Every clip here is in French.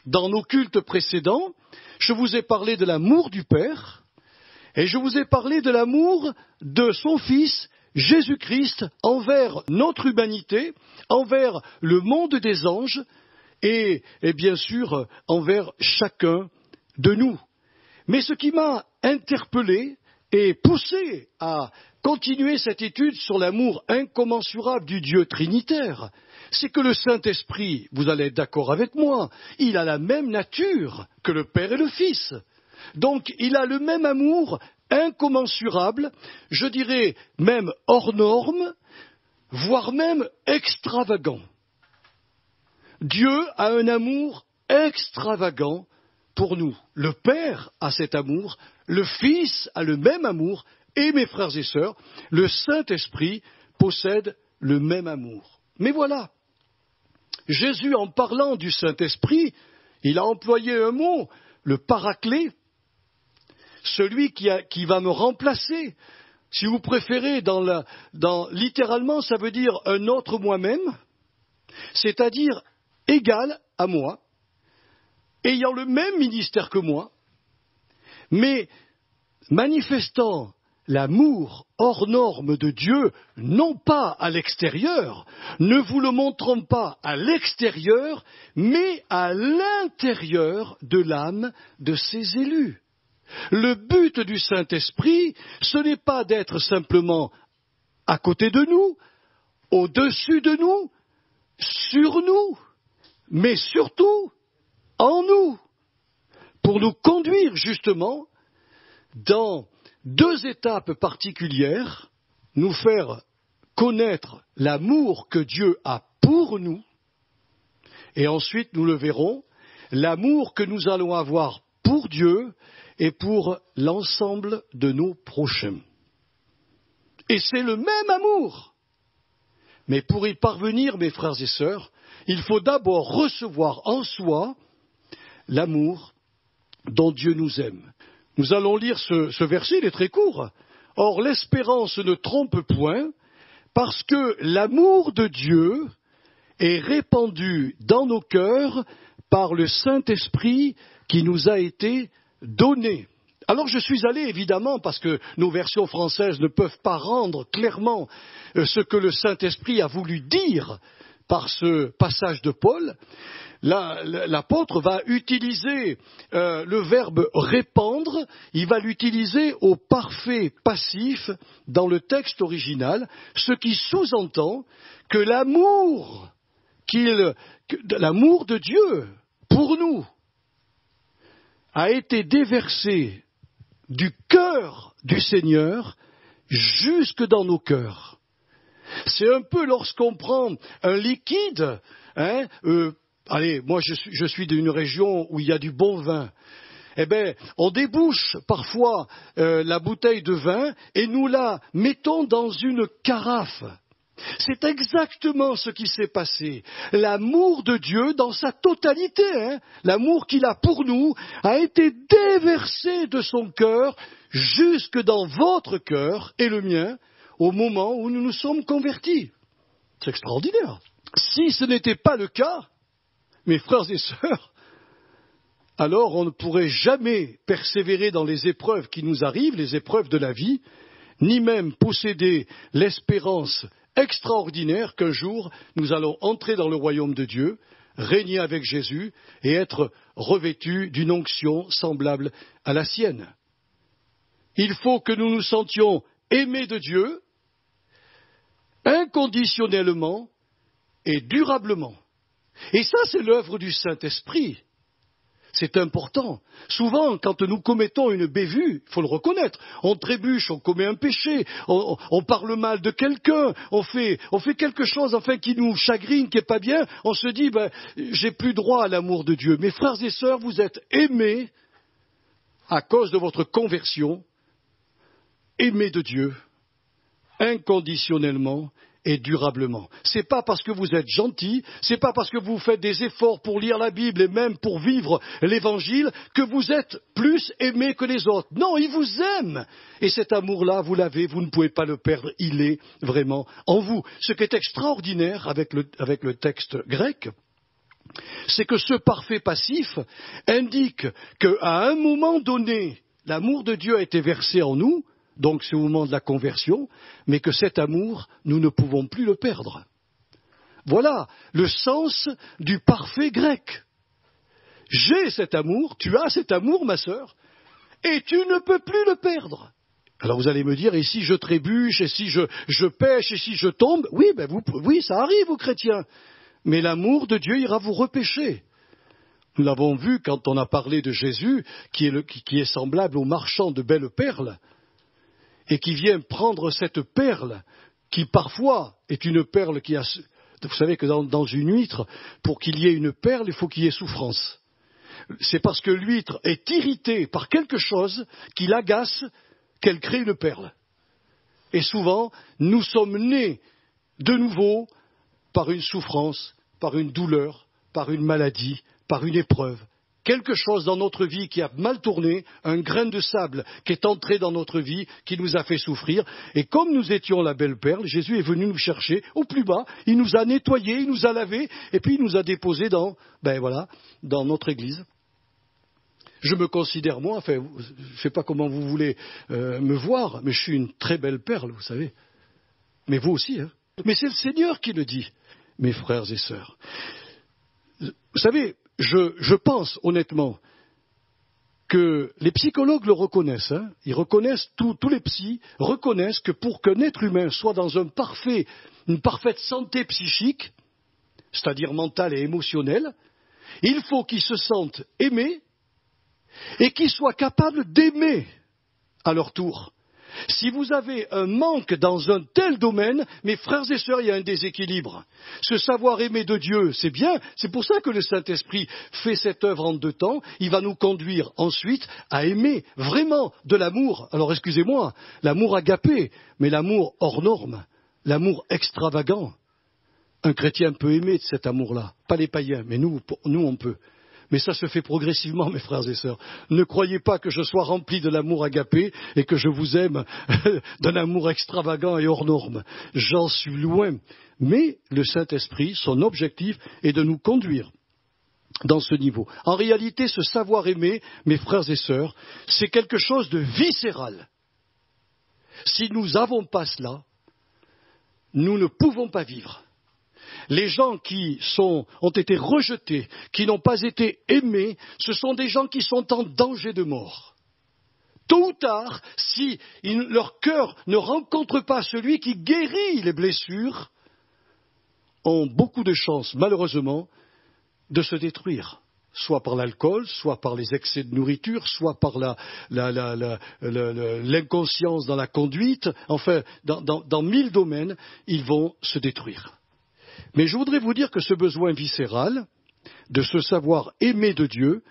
dans nos cultes précédents, je vous ai parlé de l'amour du Père et je vous ai parlé de l'amour de son Fils, Jésus-Christ, envers notre humanité, envers le monde des anges et bien sûr envers chacun de nous. Mais ce qui m'a interpellé et poussé à continuer cette étude sur l'amour incommensurable du Dieu trinitaire, c'est que le Saint-Esprit, vous allez être d'accord avec moi, il a la même nature que le Père et le Fils. Donc il a le même amour incommensurable, je dirais même hors norme, voire même extravagant. Dieu a un amour extravagant pour nous. Le Père a cet amour, le Fils a le même amour, et mes frères et sœurs, le Saint-Esprit possède le même amour. Mais voilà, Jésus, en parlant du Saint-Esprit, il a employé un mot, le paraclet, celui qui va me remplacer. Si vous préférez, littéralement, ça veut dire un autre moi-même, c'est-à-dire égal à moi, ayant le même ministère que moi, mais manifestant l'amour hors norme de Dieu, non pas à l'extérieur, ne vous le montrons pas à l'extérieur, mais à l'intérieur de l'âme de ses élus. Le but du Saint-Esprit, ce n'est pas d'être simplement à côté de nous, au-dessus de nous, sur nous, mais surtout en nous, pour nous conduire justement dans deux étapes particulières, nous faire connaître l'amour que Dieu a pour nous, et ensuite, nous le verrons, l'amour que nous allons avoir pour Dieu et pour l'ensemble de nos prochains. Et c'est le même amour. Mais pour y parvenir, mes frères et sœurs, il faut d'abord recevoir en soi l'amour dont Dieu nous aime. Nous allons lire ce verset, il est très court. Or, l'espérance ne trompe point, parce que l'amour de Dieu est répandu dans nos cœurs par le Saint-Esprit qui nous a été donné. Alors je suis allé, évidemment, parce que nos versions françaises ne peuvent pas rendre clairement ce que le Saint-Esprit a voulu dire par ce passage de Paul. L'apôtre va utiliser le verbe répandre, il va l'utiliser au parfait passif dans le texte original, ce qui sous-entend que l'amour de Dieu pour nous a été déversé du cœur du Seigneur jusque dans nos cœurs. C'est un peu lorsqu'on prend un liquide, allez, moi je suis d'une région où il y a du bon vin. Eh bien, on débouche parfois la bouteille de vin et nous la mettons dans une carafe. C'est exactement ce qui s'est passé. L'amour de Dieu dans sa totalité, l'amour qu'il a pour nous, a été déversé de son cœur jusque dans votre cœur et le mien au moment où nous nous sommes convertis. C'est extraordinaire. Si ce n'était pas le cas, mes frères et sœurs, alors on ne pourrait jamais persévérer dans les épreuves qui nous arrivent, les épreuves de la vie, ni même posséder l'espérance extraordinaire qu'un jour nous allons entrer dans le royaume de Dieu, régner avec Jésus et être revêtus d'une onction semblable à la sienne. Il faut que nous nous sentions aimés de Dieu, inconditionnellement et durablement. Et ça, c'est l'œuvre du Saint-Esprit. C'est important. Souvent, quand nous commettons une bévue, il faut le reconnaître, on trébuche, on commet un péché, on parle mal de quelqu'un, on fait quelque chose enfin qui nous chagrine, qui n'est pas bien, on se dit, j'ai plus droit à l'amour de Dieu. Mes frères et sœurs, vous êtes aimés à cause de votre conversion, aimés de Dieu, inconditionnellement et durablement. Ce n'est pas parce que vous êtes gentil, ce n'est pas parce que vous faites des efforts pour lire la Bible et même pour vivre l'Évangile que vous êtes plus aimés que les autres. Non, il vous aime. Et cet amour-là, vous l'avez, vous ne pouvez pas le perdre, il est vraiment en vous. Ce qui est extraordinaire avec le texte grec, c'est que ce parfait passif indique qu'à un moment donné, l'amour de Dieu a été versé en nous, donc c'est au moment de la conversion, mais que cet amour, nous ne pouvons plus le perdre. Voilà le sens du parfait grec. J'ai cet amour, tu as cet amour, ma sœur, et tu ne peux plus le perdre. Alors vous allez me dire, et si je trébuche, et si je pêche, et si je tombe? Oui, oui, ça arrive aux chrétiens. Mais l'amour de Dieu ira vous repêcher. Nous l'avons vu quand on a parlé de Jésus, qui est semblable au marchand de belles perles, et qui vient prendre cette perle, qui parfois est une perle qui a... Vous savez que dans une huître, pour qu'il y ait une perle, il faut qu'il y ait souffrance. C'est parce que l'huître est irritée par quelque chose qui l'agace qu'elle crée une perle. Et souvent, nous sommes nés de nouveau par une souffrance, par une douleur, par une maladie, par une épreuve. Quelque chose dans notre vie qui a mal tourné, un grain de sable qui est entré dans notre vie, qui nous a fait souffrir. Et comme nous étions la belle perle, Jésus est venu nous chercher au plus bas, il nous a nettoyés, il nous a lavés, et puis il nous a déposés dans notre église. Je me considère, moi, je ne sais pas comment vous voulez me voir, mais je suis une très belle perle, vous savez. Mais vous aussi, hein. Mais c'est le Seigneur qui le dit, mes frères et sœurs. Vous savez, je pense honnêtement que les psychologues le reconnaissent, hein. Ils reconnaissent, tous les psys reconnaissent que pour qu'un être humain soit dans une parfaite santé psychique, c'est-à-dire mentale et émotionnelle, il faut qu'il se sente aimé et qu'il soit capable d'aimer à leur tour. Si vous avez un manque dans un tel domaine, mes frères et sœurs, il y a un déséquilibre. Ce savoir-aimer de Dieu, c'est bien, c'est pour ça que le Saint-Esprit fait cette œuvre en 2 temps. Il va nous conduire ensuite à aimer vraiment de l'amour. Alors excusez-moi, l'amour agapé, mais l'amour hors norme, l'amour extravagant. Un chrétien peut aimer de cet amour-là, pas les païens, mais nous on peut. Mais ça se fait progressivement, mes frères et sœurs. Ne croyez pas que je sois rempli de l'amour agapé et que je vous aime d'un amour extravagant et hors norme. J'en suis loin. Mais le Saint-Esprit, son objectif est de nous conduire dans ce niveau. En réalité, ce savoir-aimer, mes frères et sœurs, c'est quelque chose de viscéral. Si nous n'avons pas cela, nous ne pouvons pas vivre. Les gens qui ont été rejetés, qui n'ont pas été aimés, ce sont des gens qui sont en danger de mort. Tôt ou tard, si leur cœur ne rencontre pas celui qui guérit les blessures, ont beaucoup de chances, malheureusement, de se détruire. Soit par l'alcool, soit par les excès de nourriture, soit par l'inconscience dans la conduite. Enfin, dans 1000 domaines, ils vont se détruire. Mais je voudrais vous dire que ce besoin viscéral de se savoir aimer de Dieu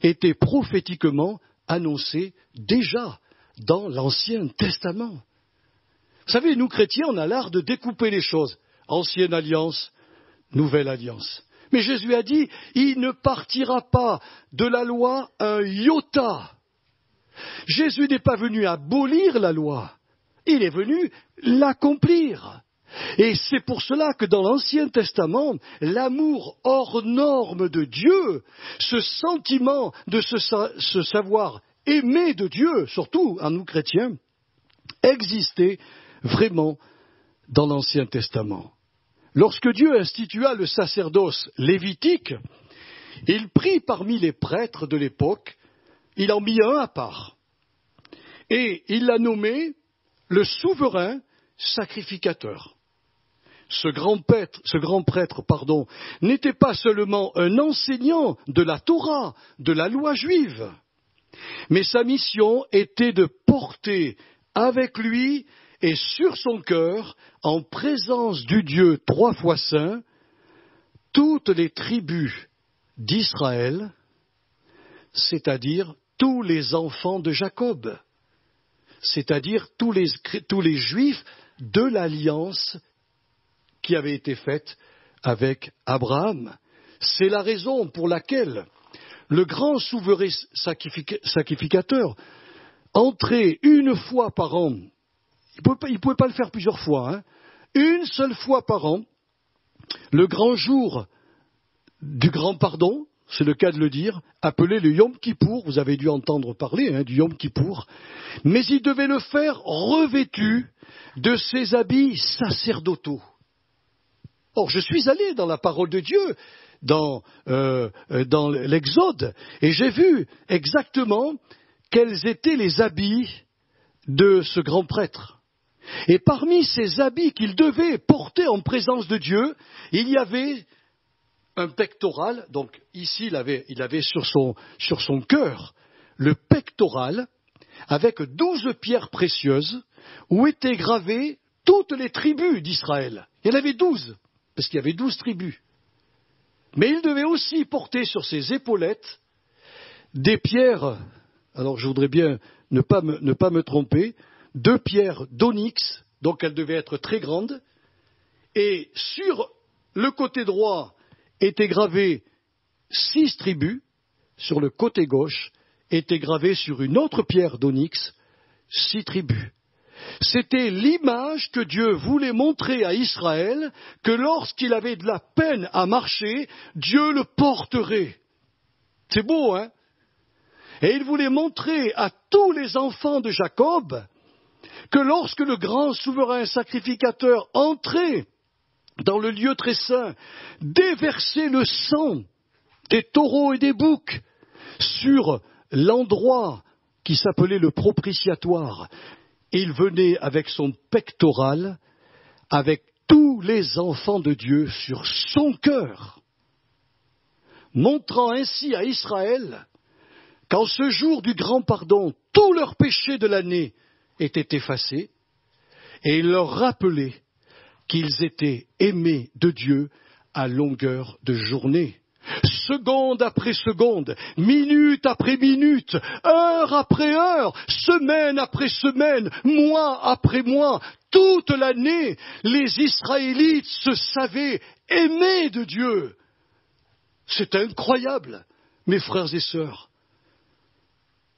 était prophétiquement annoncé déjà dans l'Ancien Testament. Vous savez, nous chrétiens, on a l'art de découper les choses. Ancienne alliance, nouvelle alliance. Mais Jésus a dit, il ne partira pas de la loi un iota. Jésus n'est pas venu abolir la loi, il est venu l'accomplir. Et c'est pour cela que dans l'Ancien Testament, l'amour hors norme de Dieu, ce sentiment de se savoir aimer de Dieu, surtout en nous chrétiens, existait vraiment dans l'Ancien Testament. Lorsque Dieu institua le sacerdoce lévitique, il prit parmi les prêtres de l'époque, il en mit un à part, et il l'a nommé le souverain sacrificateur. Ce grand prêtre, n'était pas seulement un enseignant de la Torah, de la loi juive, mais sa mission était de porter avec lui et sur son cœur, en présence du Dieu 3 fois saint, toutes les tribus d'Israël, c'est-à-dire tous les enfants de Jacob, c'est-à-dire tous les juifs de l'alliance qui avait été faite avec Abraham. C'est la raison pour laquelle le grand souverain sacrificateur entrait une fois par an. Il ne pouvait pas le faire plusieurs fois, hein. Une seule fois par an, le grand jour du grand pardon, c'est le cas de le dire, appelé le Yom Kippour, vous avez dû entendre parler du Yom Kippour, mais il devait le faire revêtu de ses habits sacerdotaux. Or, je suis allé dans la parole de Dieu, dans l'Exode, et j'ai vu exactement quels étaient les habits de ce grand prêtre. Et parmi ces habits qu'il devait porter en présence de Dieu, il y avait un pectoral, donc ici il avait sur son cœur le pectoral avec 12 pierres précieuses où étaient gravées toutes les tribus d'Israël. Il y en avait 12, parce qu'il y avait 12 tribus. Mais il devait aussi porter sur ses épaulettes des pierres, alors je voudrais bien ne pas me tromper, 2 pierres d'onyx, donc elles devaient être très grandes, et sur le côté droit étaient gravées 6 tribus, sur le côté gauche étaient gravées sur une autre pierre d'onyx 6 tribus. C'était l'image que Dieu voulait montrer à Israël, que lorsqu'il avait de la peine à marcher, Dieu le porterait. C'est beau, hein? Et il voulait montrer à tous les enfants de Jacob que lorsque le grand souverain sacrificateur entrait dans le lieu très saint, déversait le sang des taureaux et des boucs sur l'endroit qui s'appelait le propitiatoire. Il venait avec son pectoral, avec tous les enfants de Dieu sur son cœur, montrant ainsi à Israël qu'en ce jour du grand pardon, tous leurs péchés de l'année étaient effacés, et il leur rappelait qu'ils étaient aimés de Dieu à longueur de journée. Seconde après seconde, minute après minute, heure après heure, semaine après semaine, mois après mois, toute l'année, les Israélites se savaient aimés de Dieu. C'est incroyable, mes frères et sœurs.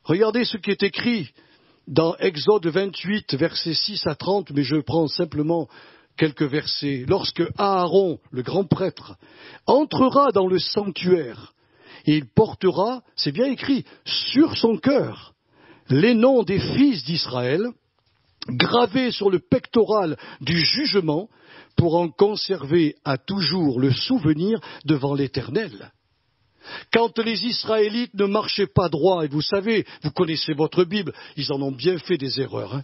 Regardez ce qui est écrit dans Exode 28, versets 6 à 30, mais je prends simplement quelques versets. Lorsque Aaron, le grand prêtre, entrera dans le sanctuaire, et il portera, c'est bien écrit, sur son cœur, les noms des fils d'Israël, gravés sur le pectoral du jugement, pour en conserver à toujours le souvenir devant l'Éternel. Quand les Israélites ne marchaient pas droit, et vous savez, vous connaissez votre Bible, ils en ont bien fait des erreurs,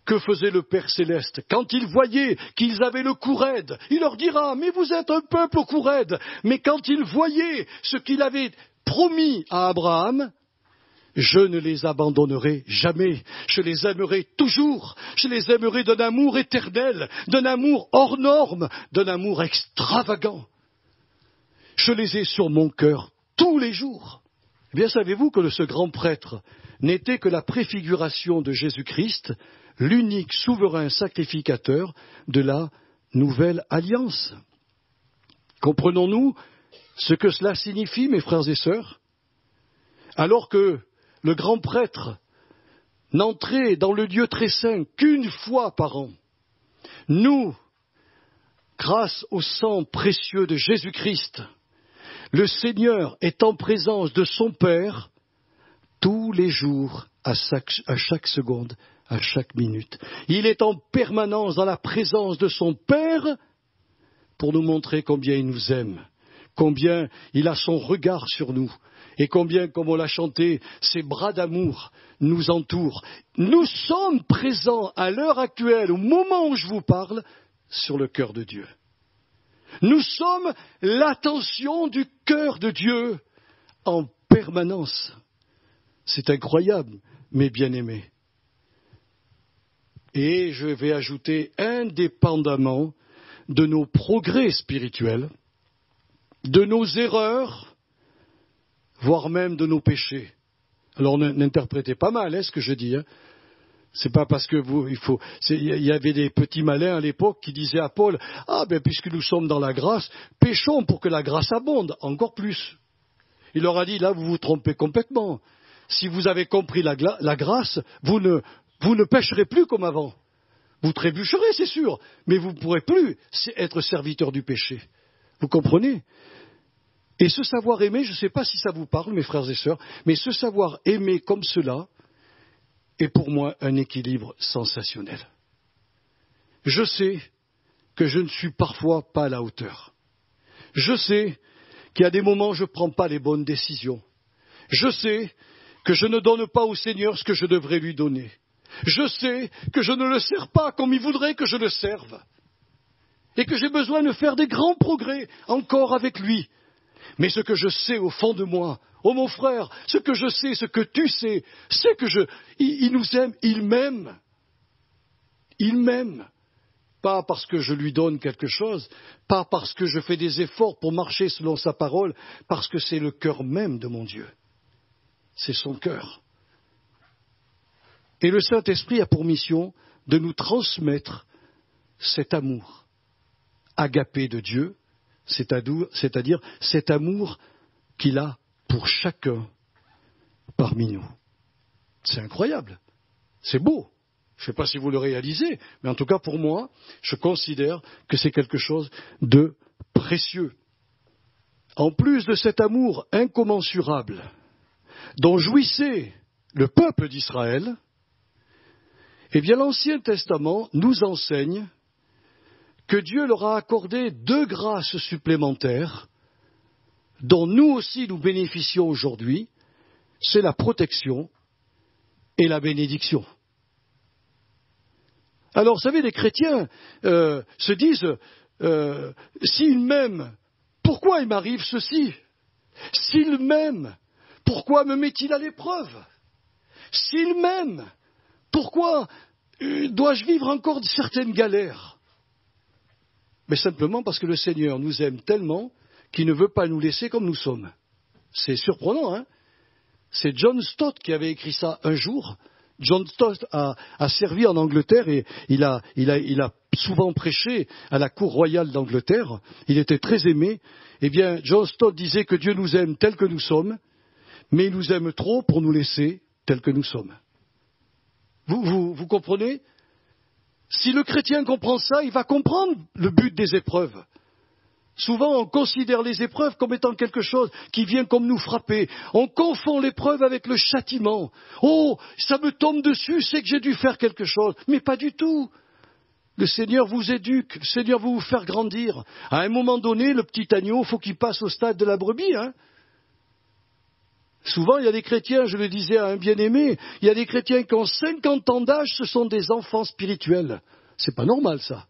Que faisait le Père Céleste? Quand il voyait qu'ils avaient le cou raide, il leur dira, mais vous êtes un peuple au cou raide. Mais quand il voyait ce qu'il avait promis à Abraham, je ne les abandonnerai jamais, je les aimerai toujours, je les aimerai d'un amour éternel, d'un amour hors norme, d'un amour extravagant. Je les ai sur mon cœur tous les jours. Eh bien, savez-vous que ce grand prêtre n'était que la préfiguration de Jésus-Christ, l'unique souverain sacrificateur de la nouvelle alliance? Comprenons-nous ce que cela signifie, mes frères et sœurs? Alors que le grand prêtre n'entrait dans le lieu très saint qu'une fois par an, nous, grâce au sang précieux de Jésus-Christ, le Seigneur est en présence de son Père tous les jours, à chaque seconde, à chaque minute. Il est en permanence dans la présence de son Père pour nous montrer combien il nous aime, combien il a son regard sur nous, et combien, comme on l'a chanté, ses bras d'amour nous entourent. Nous sommes présents à l'heure actuelle, au moment où je vous parle, sur le cœur de Dieu. Nous sommes l'attention du cœur de Dieu en permanence. C'est incroyable, mes bien-aimés. Et je vais ajouter, indépendamment de nos progrès spirituels, de nos erreurs, voire même de nos péchés. Alors n'interprétez pas mal ce que je dis. C'est pas parce que il y avait des petits malins à l'époque qui disaient à Paul, puisque nous sommes dans la grâce, péchons pour que la grâce abonde, encore plus. Il leur a dit, là, vous vous trompez complètement. Si vous avez compris la grâce, vous ne pécherez plus comme avant. Vous trébucherez, c'est sûr, mais vous ne pourrez plus être serviteur du péché. Vous comprenez? Et ce savoir aimer, je ne sais pas si ça vous parle, mes frères et sœurs, mais ce savoir aimer comme cela est pour moi un équilibre sensationnel. Je sais que je ne suis parfois pas à la hauteur. Je sais qu'il y a des moments où je ne prends pas les bonnes décisions. Je sais que je ne donne pas au Seigneur ce que je devrais lui donner. Je sais que je ne le sers pas comme il voudrait que je le serve. Et que j'ai besoin de faire des grands progrès encore avec lui. Mais ce que je sais au fond de moi, oh mon frère, ce que je sais, ce que tu sais, c'est que il nous aime, il m'aime. Il m'aime. Pas parce que je lui donne quelque chose, pas parce que je fais des efforts pour marcher selon sa parole, parce que c'est le cœur même de mon Dieu. C'est son cœur. Et le Saint-Esprit a pour mission de nous transmettre cet amour agapé de Dieu, c'est-à-dire cet amour qu'il a pour chacun parmi nous. C'est incroyable, c'est beau. Je ne sais pas si vous le réalisez, mais en tout cas pour moi, je considère que c'est quelque chose de précieux. En plus de cet amour incommensurable dont jouissait le peuple d'Israël, eh bien l'Ancien Testament nous enseigne que Dieu leur a accordé 2 grâces supplémentaires dont nous aussi nous bénéficions aujourd'hui, c'est la protection et la bénédiction. Alors, vous savez, les chrétiens se disent, s'il m'aime, pourquoi il m'arrive ceci? S'il m'aime, pourquoi me met-il à l'épreuve? S'il m'aime, pourquoi dois-je vivre encore certaines galères? Mais simplement parce que le Seigneur nous aime tellement qu'il ne veut pas nous laisser comme nous sommes. C'est surprenant, hein? C'est John Stott qui avait écrit ça un jour. John Stott a servi en Angleterre et il a souvent prêché à la cour royale d'Angleterre. Il était très aimé. Eh bien, John Stott disait que Dieu nous aime tels que nous sommes, mais il nous aime trop pour nous laisser tels que nous sommes. Vous comprenez? Si le chrétien comprend ça, il va comprendre le but des épreuves. Souvent, on considère les épreuves comme étant quelque chose qui vient comme nous frapper. On confond l'épreuve avec le châtiment. Oh, ça me tombe dessus, c'est que j'ai dû faire quelque chose. Mais pas du tout. Le Seigneur vous éduque, le Seigneur veut vous faire grandir. À un moment donné, le petit agneau, il faut qu'il passe au stade de la brebis, hein. Souvent, il y a des chrétiens, je le disais à un bien-aimé, il y a des chrétiens qui ont 50 ans d'âge, ce sont des enfants spirituels. C'est pas normal, ça.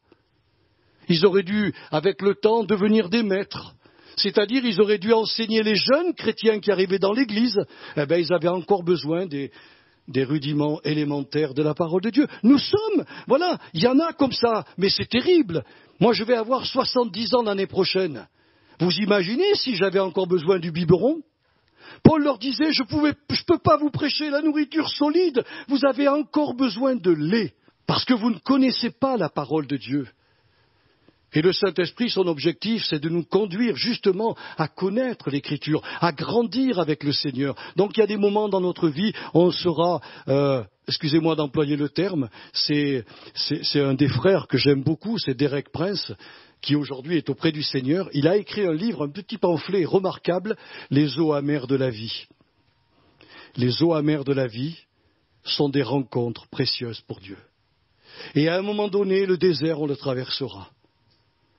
Ils auraient dû, avec le temps, devenir des maîtres. C'est-à-dire, ils auraient dû enseigner les jeunes chrétiens qui arrivaient dans l'église. Eh bien, ils avaient encore besoin des rudiments élémentaires de la parole de Dieu. Nous sommes, voilà, il y en a comme ça, mais c'est terrible. Moi, je vais avoir 70 ans l'année prochaine. Vous imaginez si j'avais encore besoin du biberon? Paul leur disait, je peux pas vous prêcher la nourriture solide, vous avez encore besoin de lait, parce que vous ne connaissez pas la parole de Dieu. Et le Saint-Esprit, son objectif, c'est de nous conduire justement à connaître l'Écriture, à grandir avec le Seigneur. Donc il y a des moments dans notre vie, on sera, excusez-moi d'employer le terme, c'est un des frères que j'aime beaucoup, c'est Derek Prince, qui aujourd'hui est auprès du Seigneur. Il a écrit un livre, un petit pamphlet remarquable, Les eaux amères de la vie. Les eaux amères de la vie sont des rencontres précieuses pour Dieu. Et à un moment donné, le désert, on le traversera.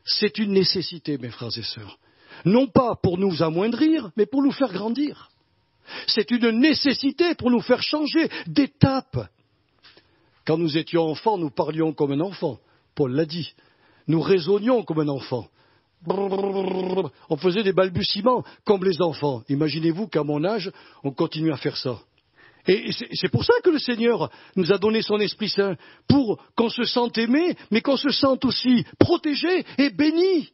C'est une nécessité, mes frères et sœurs. Non pas pour nous amoindrir, mais pour nous faire grandir. C'est une nécessité pour nous faire changer d'étape. Quand nous étions enfants, nous parlions comme un enfant. Paul l'a dit. Nous raisonnions comme un enfant. On faisait des balbutiements comme les enfants. Imaginez-vous qu'à mon âge, on continue à faire ça. Et c'est pour ça que le Seigneur nous a donné son Esprit Saint, pour qu'on se sente aimé, mais qu'on se sente aussi protégé et béni.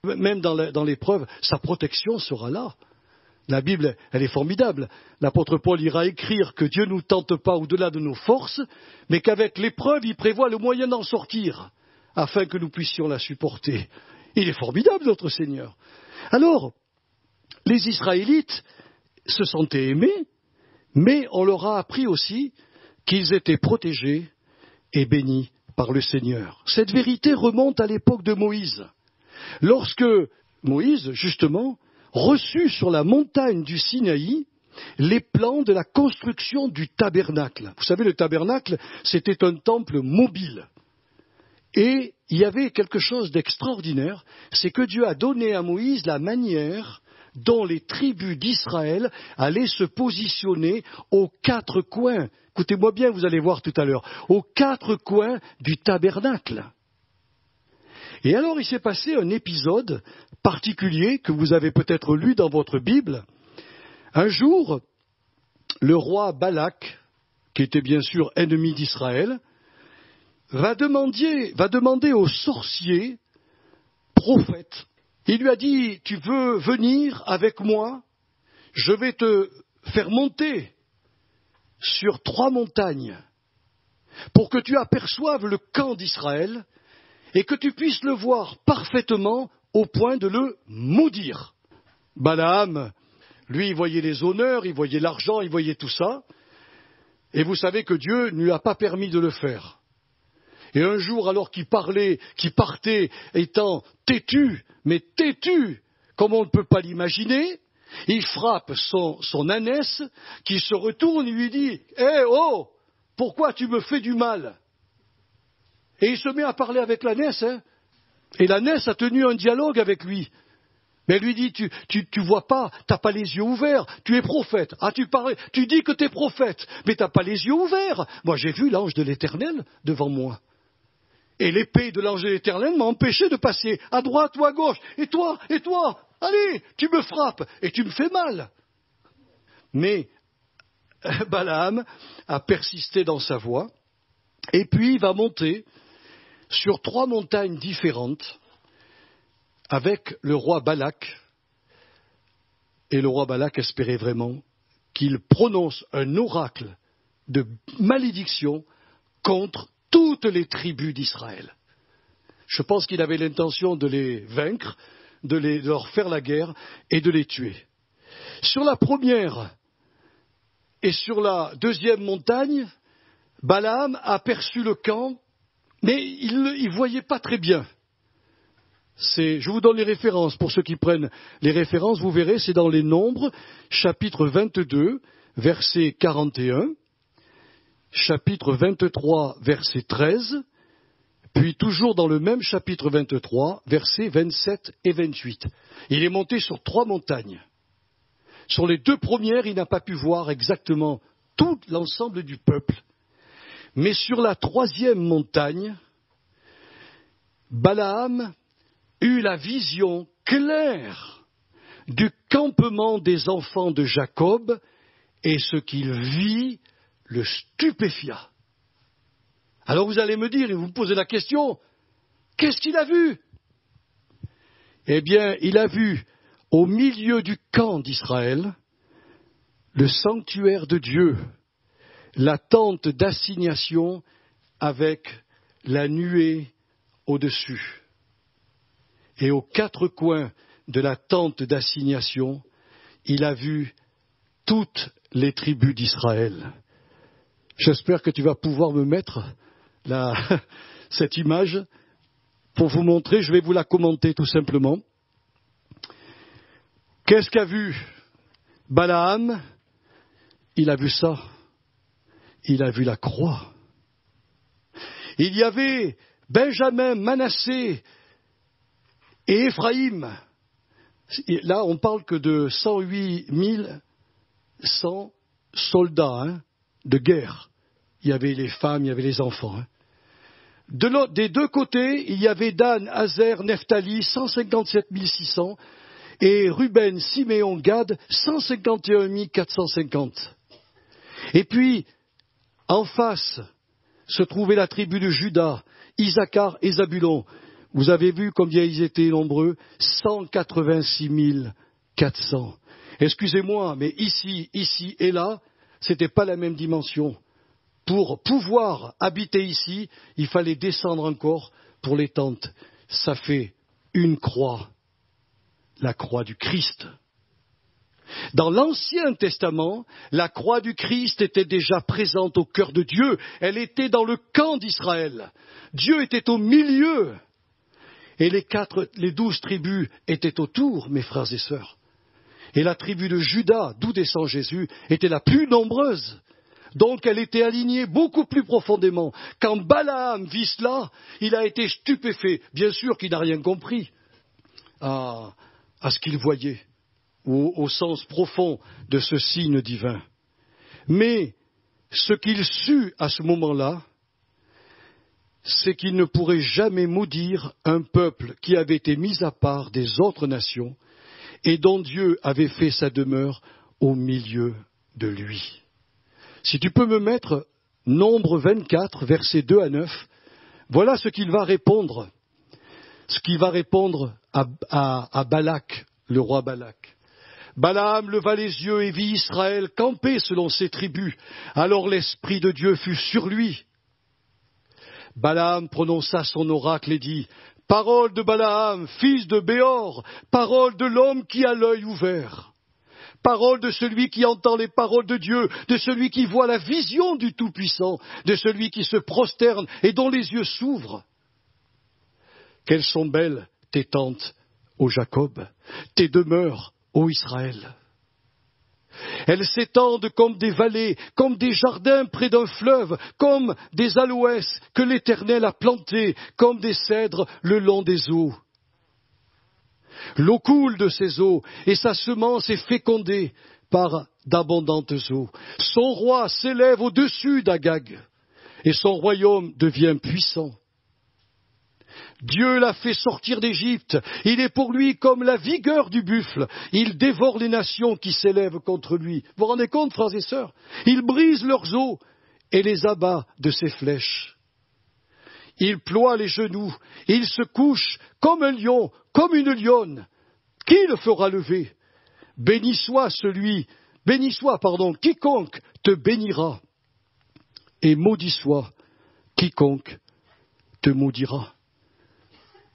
Même dans l'épreuve, sa protection sera là. La Bible, elle est formidable. L'apôtre Paul ira écrire que Dieu ne nous tente pas au-delà de nos forces, mais qu'avec l'épreuve, il prévoit le moyen d'en sortir, afin que nous puissions la supporter. Il est formidable, notre Seigneur. Alors, les Israélites se sentaient aimés, mais on leur a appris aussi qu'ils étaient protégés et bénis par le Seigneur. Cette vérité remonte à l'époque de Moïse. Lorsque Moïse, justement, reçut sur la montagne du Sinaï les plans de la construction du tabernacle. Vous savez, le tabernacle, c'était un temple mobile. Et il y avait quelque chose d'extraordinaire, c'est que Dieu a donné à Moïse la manière dont les tribus d'Israël allaient se positionner aux quatre coins. Écoutez-moi bien, vous allez voir tout à l'heure, aux quatre coins du tabernacle. Et alors il s'est passé un épisode particulier que vous avez peut-être lu dans votre Bible. Un jour, le roi Balak, qui était bien sûr ennemi d'Israël, va demander au sorcier, prophète. Il lui a dit, tu veux venir avec moi? Je vais te faire monter sur 3 montagnes pour que tu aperçoives le camp d'Israël et que tu puisses le voir parfaitement au point de le maudire. Balaam, lui, il voyait les honneurs, il voyait l'argent, il voyait tout ça. Et vous savez que Dieu ne lui a pas permis de le faire. Et un jour, alors qu'il partait étant têtu, mais têtu, comme on ne peut pas l'imaginer, il frappe son ânesse, qui se retourne et lui dit « Hé, oh, pourquoi tu me fais du mal ?» Et il se met à parler avec l'ânesse, hein. Et l'ânesse a tenu un dialogue avec lui. Mais elle lui dit, tu vois pas, t'as pas les yeux ouverts, tu es prophète. Ah, tu dis que tu es prophète, mais t'as pas les yeux ouverts. Moi, j'ai vu l'ange de l'Éternel devant moi. Et l'épée de l'ange de l'Éternel m'a empêché de passer à droite ou à gauche. Et toi, allez, tu me frappes et tu me fais mal. Mais Balaam a persisté dans sa voie, et puis il va monter sur 3 montagnes différentes avec le roi Balak. Et le roi Balak espérait vraiment qu'il prononce un oracle de malédiction contre toutes les tribus d'Israël. Je pense qu'il avait l'intention de les vaincre, de leur faire la guerre et de les tuer. Sur la première et sur la deuxième montagne, Balaam a aperçu le camp, mais il ne voyait pas très bien. Je vous donne les références. Pour ceux qui prennent les références, vous verrez, c'est dans les Nombres, chapitre 22, verset 41, chapitre 23, verset 13, puis toujours dans le même chapitre 23, versets 27 et 28. Il est monté sur 3 montagnes. Sur les 2 premières, il n'a pas pu voir exactement tout l'ensemble du peuple. Mais sur la 3e montagne, Balaam eut la vision claire du campement des enfants de Jacob, et ce qu'il vit le stupéfia. Alors vous allez me dire, et vous me posez la question, qu'est-ce qu'il a vu? Eh bien, il a vu au milieu du camp d'Israël le sanctuaire de Dieu, la tente d'assignation avec la nuée au-dessus. Et aux 4 coins de la tente d'assignation, il a vu toutes les tribus d'Israël. J'espère que tu vas pouvoir me mettre cette image pour vous montrer. Je vais vous la commenter tout simplement. Qu'est-ce qu'a vu Balaam? Il a vu ça. Il a vu la croix. Il y avait Benjamin, Manassé et Éphraïm. Là, on parle que de 108 100 soldats de guerre. Il y avait les femmes, il y avait les enfants. Des 2 côtés, il y avait Dan, Azer, Nephtali, 157 600, et Ruben, Siméon, Gad, 151 450. Et puis, en face, se trouvait la tribu de Juda, Isaacar et Zabulon. Vous avez vu combien ils étaient nombreux? 186 400. Excusez-moi, mais ici et là, c'était pas la même dimension. Pour pouvoir habiter ici, il fallait descendre encore pour les tentes. Ça fait une croix, la croix du Christ. Dans l'Ancien Testament, la croix du Christ était déjà présente au cœur de Dieu. Elle était dans le camp d'Israël. Dieu était au milieu. Et les 12 tribus étaient autour, mes frères et sœurs. Et la tribu de Juda, d'où descend Jésus, était la plus nombreuse. Donc elle était alignée beaucoup plus profondément. Quand Balaam vit cela, il a été stupéfait. Bien sûr qu'il n'a rien compris à ce qu'il voyait, ou au sens profond de ce signe divin. Mais ce qu'il sut à ce moment-là, c'est qu'il ne pourrait jamais maudire un peuple qui avait été mis à part des autres nations et dont Dieu avait fait sa demeure au milieu de lui. Si tu peux me mettre Nombre 24, versets 2 à 9, voilà ce qu'il va répondre. Ce qu'il va répondre à Balak, le roi Balak. Balaam leva les yeux et vit Israël camper selon ses tribus. Alors l'Esprit de Dieu fut sur lui. Balaam prononça son oracle et dit, « Parole de Balaam, fils de Béor, parole de l'homme qui a l'œil ouvert. Parole de celui qui entend les paroles de Dieu, de celui qui voit la vision du Tout-Puissant, de celui qui se prosterne et dont les yeux s'ouvrent. Quelles sont belles tes tentes, ô Jacob, tes demeures, ô Israël. Elles s'étendent comme des vallées, comme des jardins près d'un fleuve, comme des aloès que l'Éternel a plantés, comme des cèdres le long des eaux. L'eau coule de ses eaux, et sa semence est fécondée par d'abondantes eaux. Son roi s'élève au-dessus d'Agag, et son royaume devient puissant. Dieu l'a fait sortir d'Égypte, il est pour lui comme la vigueur du buffle, il dévore les nations qui s'élèvent contre lui. Vous vous rendez compte, frères et sœurs? Il brise leurs os et les abat de ses flèches. Il ploie les genoux, il se couche comme un lion, comme une lionne. Qui le fera lever? Béni soit quiconque te bénira, et maudit soit quiconque te maudira.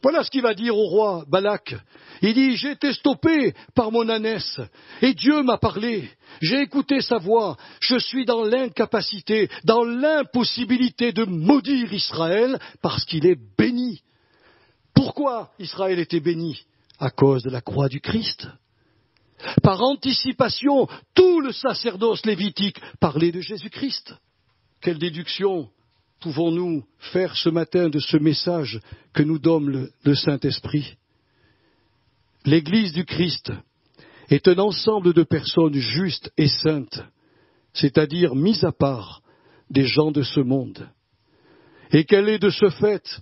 Voilà ce qu'il va dire au roi Balak. Il dit, j'ai été stoppé par mon ânesse, et Dieu m'a parlé. J'ai écouté sa voix. Je suis dans l'incapacité, dans l'impossibilité de maudire Israël, parce qu'il est béni. Pourquoi Israël était béni? À cause de la croix du Christ. Par anticipation, tout le sacerdoce lévitique parlait de Jésus-Christ. Quelle déduction pouvons-nous faire ce matin de ce message que nous donne le Saint-Esprit? L'Église du Christ est un ensemble de personnes justes et saintes, c'est-à-dire mises à part des gens de ce monde, et qu'elle est de ce fait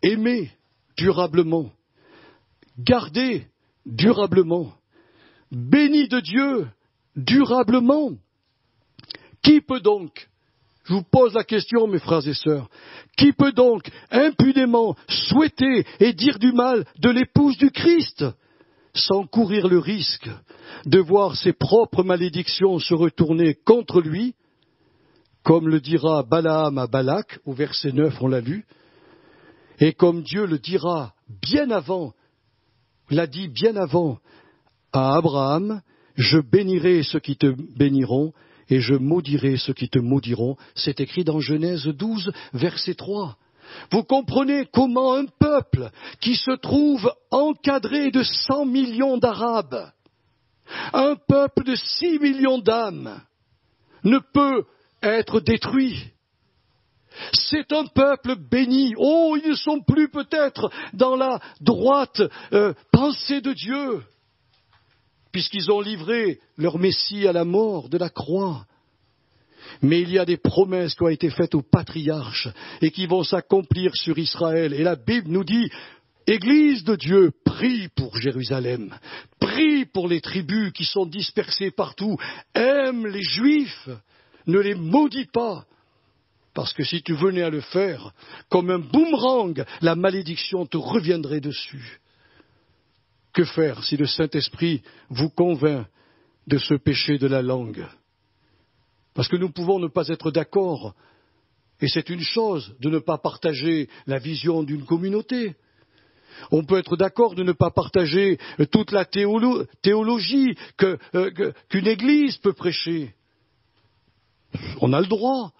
aimée durablement, gardée durablement, bénie de Dieu durablement. Qui peut donc, je vous pose la question, mes frères et sœurs, qui peut donc impunément souhaiter et dire du mal de l'épouse du Christ, sans courir le risque de voir ses propres malédictions se retourner contre lui, comme le dira Balaam à Balak, au verset 9, on l'a lu, et comme Dieu le dira bien avant, l'a dit bien avant à Abraham, je bénirai ceux qui te béniront, et je maudirai ceux qui te maudiront. C'est écrit dans Genèse 12, verset 3. Vous comprenez comment un peuple qui se trouve encadré de 100 millions d'Arabes, un peuple de 6 millions d'âmes, ne peut être détruit. C'est un peuple béni. Oh, ils ne sont plus peut-être dans la droite pensée de Dieu, puisqu'ils ont livré leur Messie à la mort de la croix. Mais il y a des promesses qui ont été faites aux patriarches et qui vont s'accomplir sur Israël. Et la Bible nous dit, Église de Dieu, prie pour Jérusalem, prie pour les tribus qui sont dispersées partout, aime les Juifs, ne les maudis pas. Parce que si tu venais à le faire, comme un boomerang, la malédiction te reviendrait dessus. Que faire si le Saint-Esprit vous convainc de ce péché de la langue? Parce que nous pouvons ne pas être d'accord, et c'est une chose de ne pas partager la vision d'une communauté. On peut être d'accord de ne pas partager toute la théologie qu'une Église peut prêcher. On a le droit.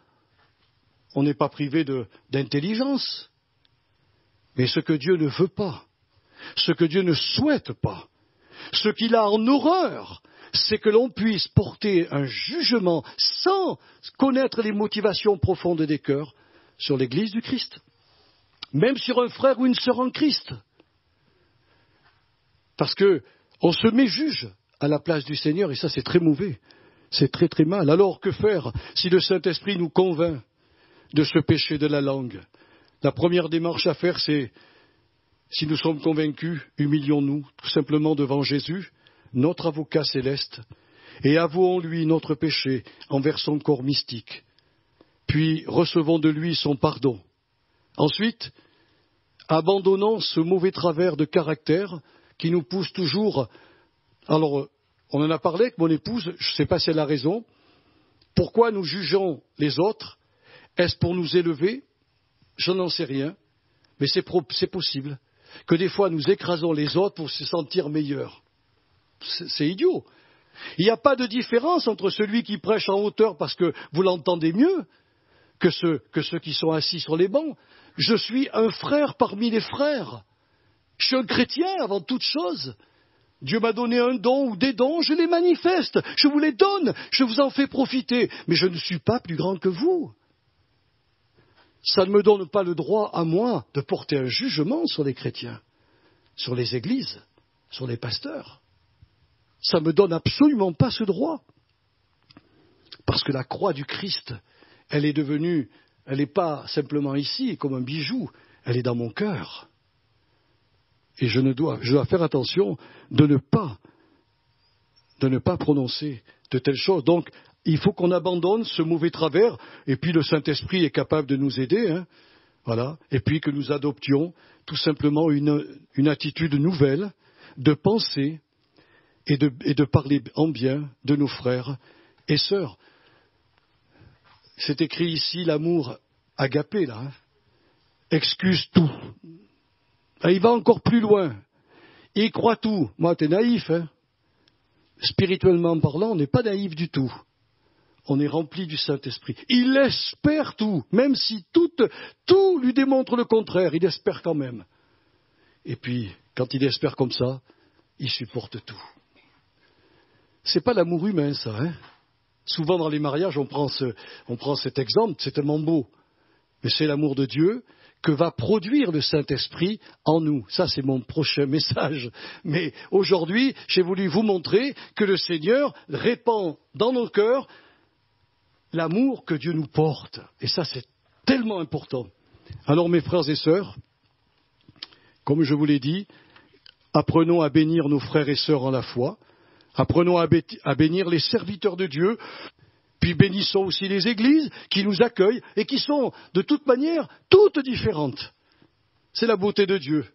On n'est pas privé d'intelligence. Mais ce que Dieu ne veut pas, Ce que Dieu ne souhaite pas, ce qu'il a en horreur, c'est que l'on puisse porter un jugement sans connaître les motivations profondes des cœurs sur l'Église du Christ, même sur un frère ou une sœur en Christ. Parce qu'on se met juge à la place du Seigneur, et ça c'est très mauvais, c'est très très mal. Alors que faire si le Saint-Esprit nous convainc de ce péché de la langue? La première démarche à faire, c'est, si nous sommes convaincus, humilions-nous tout simplement devant Jésus, notre avocat céleste, et avouons-lui notre péché envers son corps mystique. Puis recevons de lui son pardon. Ensuite, abandonnons ce mauvais travers de caractère qui nous pousse toujours. Alors, on en a parlé avec mon épouse, je ne sais pas si elle a raison. Pourquoi nous jugeons les autres? Est-ce pour nous élever? Je n'en sais rien, mais c'est possible que des fois nous écrasons les autres pour se sentir meilleurs. C'est idiot. Il n'y a pas de différence entre celui qui prêche en hauteur parce que vous l'entendez mieux que ceux qui sont assis sur les bancs. Je suis un frère parmi les frères. Je suis un chrétien avant toute chose. Dieu m'a donné un don ou des dons, je les manifeste, je vous les donne, je vous en fais profiter, mais je ne suis pas plus grand que vous. Ça ne me donne pas le droit à moi de porter un jugement sur les chrétiens, sur les églises, sur les pasteurs. Ça ne me donne absolument pas ce droit. Parce que la croix du Christ, elle est devenue, elle n'est pas simplement ici comme un bijou, elle est dans mon cœur. Et je dois faire attention de ne pas prononcer de telles choses. Donc, il faut qu'on abandonne ce mauvais travers, et puis le Saint-Esprit est capable de nous aider, hein, voilà. Et puis que nous adoptions tout simplement une attitude nouvelle de penser et de parler en bien de nos frères et sœurs. C'est écrit ici l'amour agapé, là. Hein. Excuse tout. Il va encore plus loin. Il croit tout. Moi, t'es naïf, hein. Spirituellement parlant, on n'est pas naïf du tout. On est rempli du Saint-Esprit. Il espère tout, même si tout lui démontre le contraire, il espère quand même. Et puis, quand il espère comme ça, il supporte tout. C'est pas l'amour humain, ça, hein. Souvent dans les mariages, on prend cet exemple, c'est tellement beau. Mais c'est l'amour de Dieu que va produire le Saint-Esprit en nous. Ça, c'est mon prochain message. Mais aujourd'hui, j'ai voulu vous montrer que le Seigneur répand dans nos cœurs l'amour que Dieu nous porte. Et ça, c'est tellement important. Alors, mes frères et sœurs, comme je vous l'ai dit, apprenons à bénir nos frères et sœurs en la foi. Apprenons à bénir les serviteurs de Dieu. Puis bénissons aussi les églises qui nous accueillent et qui sont, de toute manière, toutes différentes. C'est la beauté de Dieu.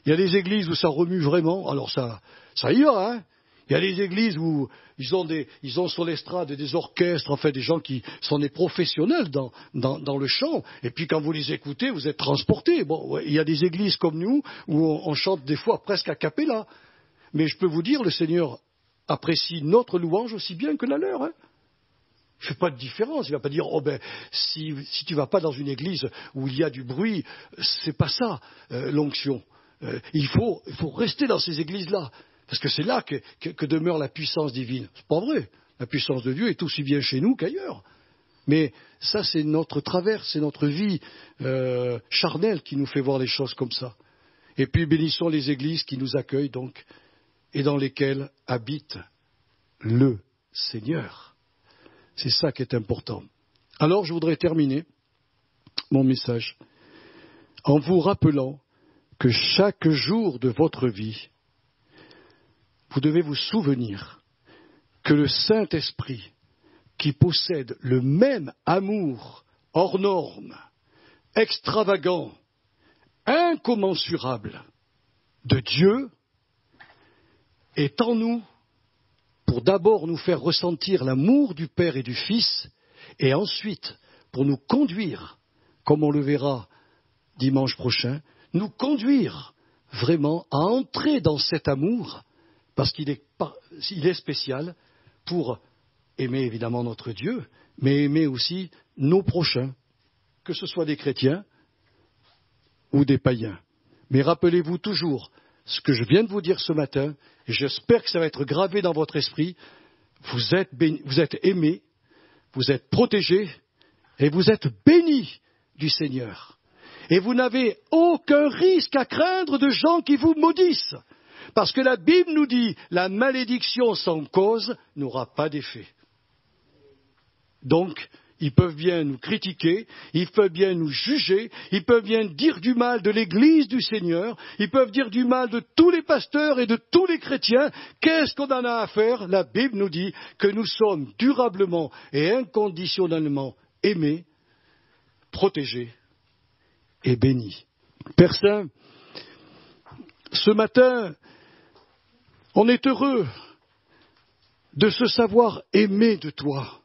Il y a des églises où ça remue vraiment, alors ça y va, hein. Il y a des églises où ils ont sur l'estrade des orchestres, en fait, des gens qui sont des professionnels dans le chant. Et puis quand vous les écoutez, vous êtes transportés. Bon, ouais, il y a des églises comme nous où on chante des fois presque a cappella. Mais je peux vous dire, le Seigneur apprécie notre louange aussi bien que la leur, hein. Il ne fait pas de différence. Il ne va pas dire, si tu ne vas pas dans une église où il y a du bruit, c'est pas ça, l'onction. Il faut rester dans ces églises-là. Parce que c'est là que demeure la puissance divine. C'est pas vrai. La puissance de Dieu est aussi bien chez nous qu'ailleurs. Mais ça, c'est notre travers, c'est notre vie charnelle qui nous fait voir les choses comme ça. Et puis bénissons les églises qui nous accueillent donc, et dans lesquelles habite le Seigneur. C'est ça qui est important. Alors, je voudrais terminer mon message en vous rappelant que chaque jour de votre vie, vous devez vous souvenir que le Saint-Esprit, qui possède le même amour hors norme, extravagant, incommensurable de Dieu, est en nous pour d'abord nous faire ressentir l'amour du Père et du Fils, et ensuite pour nous conduire, comme on le verra dimanche prochain, nous conduire vraiment à entrer dans cet amour, parce qu'il est spécial pour aimer évidemment notre Dieu, mais aimer aussi nos prochains, que ce soit des chrétiens ou des païens. Mais rappelez-vous toujours ce que je viens de vous dire ce matin, et j'espère que ça va être gravé dans votre esprit. Vous êtes aimés, vous êtes protégés, et vous êtes bénis du Seigneur. Et vous n'avez aucun risque à craindre de gens qui vous maudissent. Parce que la Bible nous dit, la malédiction sans cause n'aura pas d'effet. Donc, ils peuvent bien nous critiquer, ils peuvent bien nous juger, ils peuvent bien dire du mal de l'Église du Seigneur, ils peuvent dire du mal de tous les pasteurs et de tous les chrétiens. Qu'est-ce qu'on en a à faire? La Bible nous dit que nous sommes durablement et inconditionnellement aimés, protégés et bénis. Père Saint, ce matin, on est heureux de se savoir aimé de toi,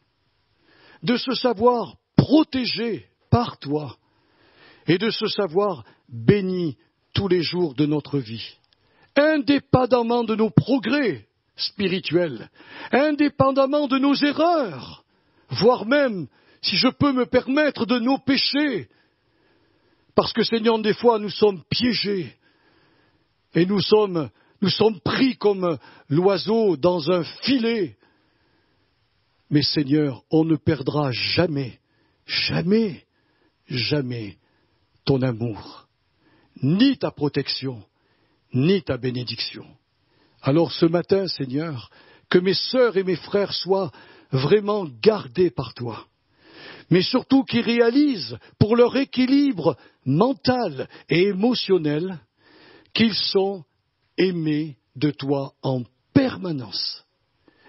de se savoir protégé par toi et de se savoir béni tous les jours de notre vie, indépendamment de nos progrès spirituels, indépendamment de nos erreurs, voire même, si je peux me permettre, de nos péchés, parce que Seigneur, des fois nous sommes piégés et nous sommes pris comme l'oiseau dans un filet. Mais Seigneur, on ne perdra jamais, jamais, jamais ton amour, ni ta protection, ni ta bénédiction. Alors ce matin, Seigneur, que mes sœurs et mes frères soient vraiment gardés par toi, mais surtout qu'ils réalisent pour leur équilibre mental et émotionnel qu'ils sont aimés de toi en permanence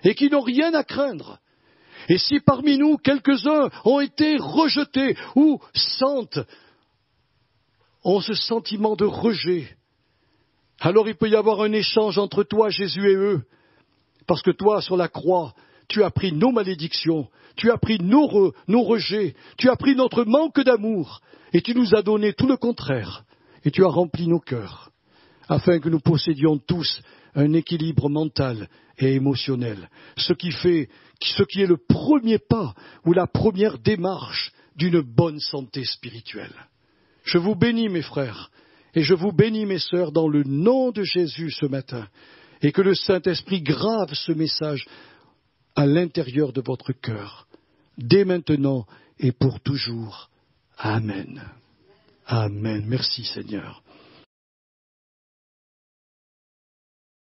et qu'ils n'ont rien à craindre. Et si parmi nous, quelques-uns ont été rejetés ou ont ce sentiment de rejet, alors il peut y avoir un échange entre toi, Jésus, et eux. Parce que toi, sur la croix, tu as pris nos malédictions, tu as pris nos rejets, tu as pris notre manque d'amour, et tu nous as donné tout le contraire, et tu as rempli nos cœurs, afin que nous possédions tous un équilibre mental et émotionnel, ce qui est le premier pas ou la première démarche d'une bonne santé spirituelle. Je vous bénis, mes frères, et je vous bénis, mes sœurs, dans le nom de Jésus ce matin, et que le Saint-Esprit grave ce message à l'intérieur de votre cœur, dès maintenant et pour toujours. Amen. Amen. Merci, Seigneur.